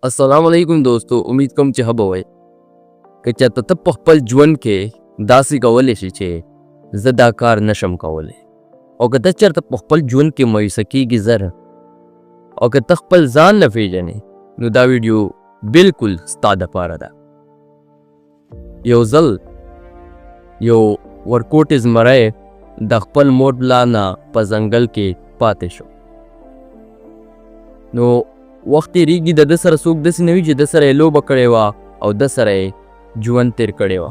السلام علیکم دوستو. امید کوم چې ښه به وئ. که چېرته ته په خپل ژوند کې داسې کولی شې چې زه دا کار نشم کولی، او که ته چېرته په خپل ژوند کې مایوسه کېږي زر، او که ته خپل ځان نه پېژنې، نو دا ویډیو بالکل ستا دپاره ده. یو ځل یو ورکوټی زمری د خپل مور پلار نه په ځنګل کې پاتې شو. نو وخت تېرېږي، د ده سره څوک داسې نه وي چې ده سره یې لوبه کړې وه او ده سره یې ژوند تېر کړی وه.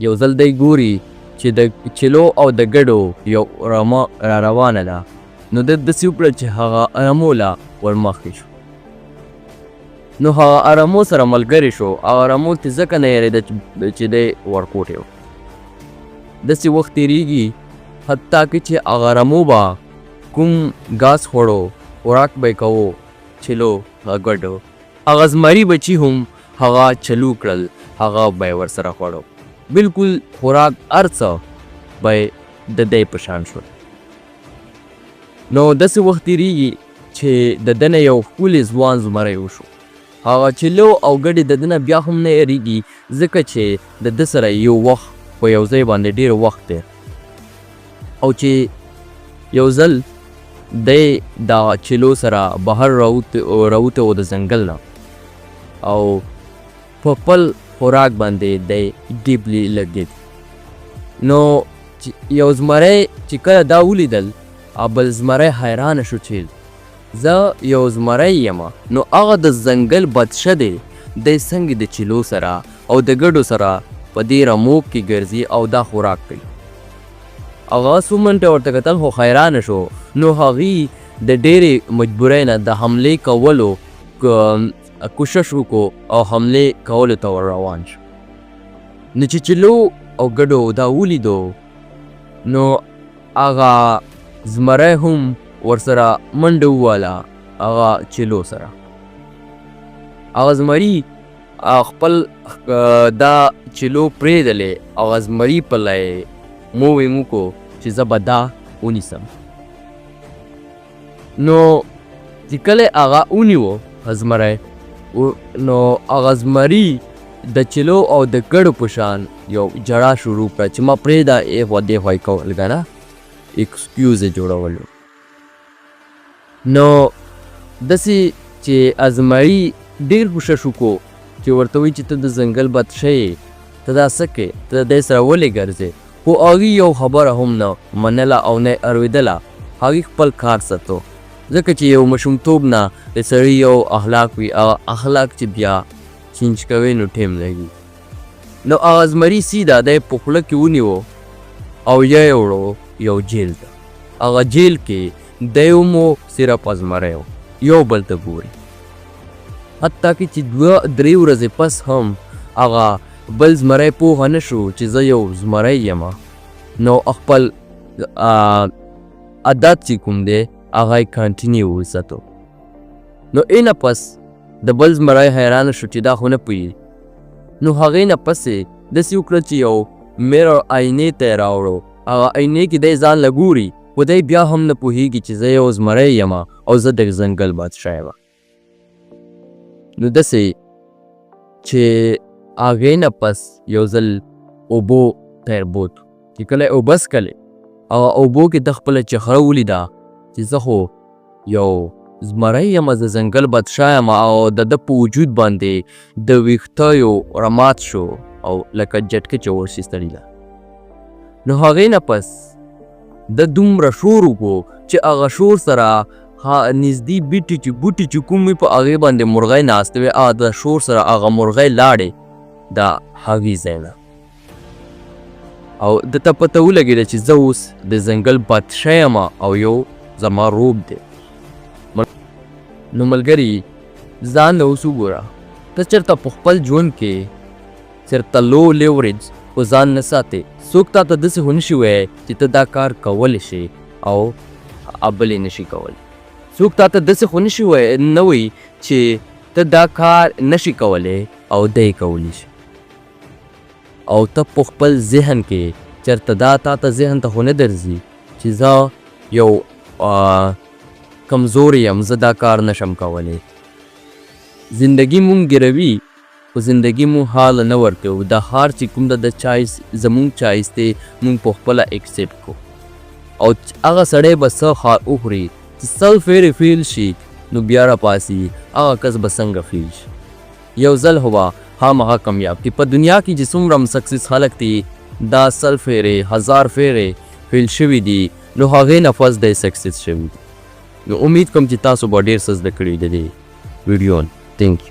یو ځل دی ګوري چې د چلو او د ګډو یو رمه را روانه ده، نو ده داسې وکړه چې هغه رمو له ورمخکې شو. نو هغه رمو سره ملګری شو. هغه رمو ته ځکه نه یېرېده چې دی ورکوټی و. داسې وخت تېرېږي حتی که چې هغه رمو به کوم ګاز خوړو، خوراک به یې کوو، چلو ګډو، هغه زمري بچي هم هغه چلو کړل، هغه به یې ورسره خوړو. بالکل خوراک هر څه به یې د دی په شان شول. نو داسې وخت تېرېږي چې د ده نه یو ښکلی ځوان زمری وشو. هغه چلو او ګډې د ده نه بیا هم نه یېرېږي، ځکه چې د ده سره یو وخت په یو ځای باندې ډېر وخت دی. او چې یو ځل دی دا چلو سره بهر راوته و د ځنګل نه، او په خپل خوراک باندې دی ډیپلی لګېد. نو یو زمری چې کله دا ولیدل، بل زمری حیرانه شو چې زه یو زمری یم، نو هغه د ځنګل بادشاه دی، دی څنګه د چلو سره او د ګډو سره په دې رموب کې ګرځي او دا خوراک کوي. هغه څو منټه ورته کتل، خو حیرانه شو. نو هغې د ډېرې مجبورۍ نه د حملې کولو کوشش وکړو او حملې کولو ته ور روان شو. نو چې چلو او ګډو دا ولیدو، نو هغه زمری هم ورسره منډه وواله هغه چلو سره. هغه زمري خپل دا چلو پرېږدلې، هغه زمري پله یې مووې موکو چې زه به دا ونیسم. نو چې کله هغه ونیو زمری، نو هغه زمري د چلو او د ګډو په شان یو جړا شروع کړه چې ما پرېږده ایخوا دیخوا یې کول، که نه ایکسکیوز یې جوړولو. نو داسې چې زمري ډېر کوشش وکړو چې ورته وایي چې ته د ځنګل بادشاه یې، ته دا څه کوې، ته د دی سره ولې ګرځې، خو هغې یو خبره هم نه منله او نه یې اورېدله. هغې خپل کار ساتو، ځکه چې یو ماشومتوب نه د سړي یو اخلاق وي، هغه اخلاق چې بیا چینج کوي نو ټیم لګي. نو هغه زمري سیده دی په خوله کې ونیو او یې وړو یو جیل ته. هغه جیل کې دی مو صرف زمری و، یو بل ته ګوري. حتی که چې 2-3 ورځې پس هم هغه بل زمری پوهه نه شو چې زه یو زمری یم، نو خپل عادت چې کوم دی هغه یې کنټینیو وساتو. نو اینه پس د بل زمری حیرانه شو چې دا خو نه پوهېږي. نو هغې نه پسې داسې وکړه چې یو میرر آینې ته یې راوړو. هغه آینې کې دی ځان له ګوري، خو دی بیا هم نه پوهېږي چې زه یو زمری یم او زه د ځنګل بادشاه یم. نو داسې چې هغې نه پس یو ځل اوبو ته یې بوت، چې کله یې اوبه څښلې، هغه اوبو کې د خپله چخره ولیده چې زه خو یو زمری یم، زه ځنګل بادشاه یم، او د ده په وجود باندې د ویښته یو رمات شو او لکه جټکه چې ورشي ستړي ده. نو هغې نه پس د دومره شور وکړو چې هغه شور سره نږدې بوټي چې کوم وي په هغې باندې مرغۍ ناستې وې، هغه د شور سره هغه مرغۍ لاړې د هغې ځای نه، او ده ته پته ولګېده چې زه اوس د ځنګل بادشاه یم او یو زما روب دی. نو ملګري، ځان له اوس وګوره، ته چېرته په خپل ژوند کې چېرته لو لیوریج خو ځان نه ساتې. څوک تا ته داسې خو نشي ویلی چې ته دا کار کولی شي او بل یې نشي کولی. څوک تا ته داسې خو نشي نه وایي چې ته دا کار نشي کولی او دی یې کولی شي. او ته په خپل ذهن کې چېرته دا تا ته ذهن ته خو نه درځي چې زه یو کمزور یم، زه دا کار نشم کولی. زندگی مونږ ګروي خو زندگی مو حال نه ورکوو. دا هار چې کوم د چایس زمونږ چایس دی مونږ په خپله اکسپټ کو او هغه سړی به څه وخوري چې سلف فیل شي نو بیا راپاسي هغه کس به څنګه فیل شي. یو ځل هوا خامخا کامیاب دي. په دنیا کې چې څومره هم سکسس خلک دي دا سلف هزار فیرې فیل شوي دي نو هغې نه فس دی سکسس شوي دي. نو امید کوم چې تاسو به ډېر څه زده کړي د دې ویډیو. تھینک یو.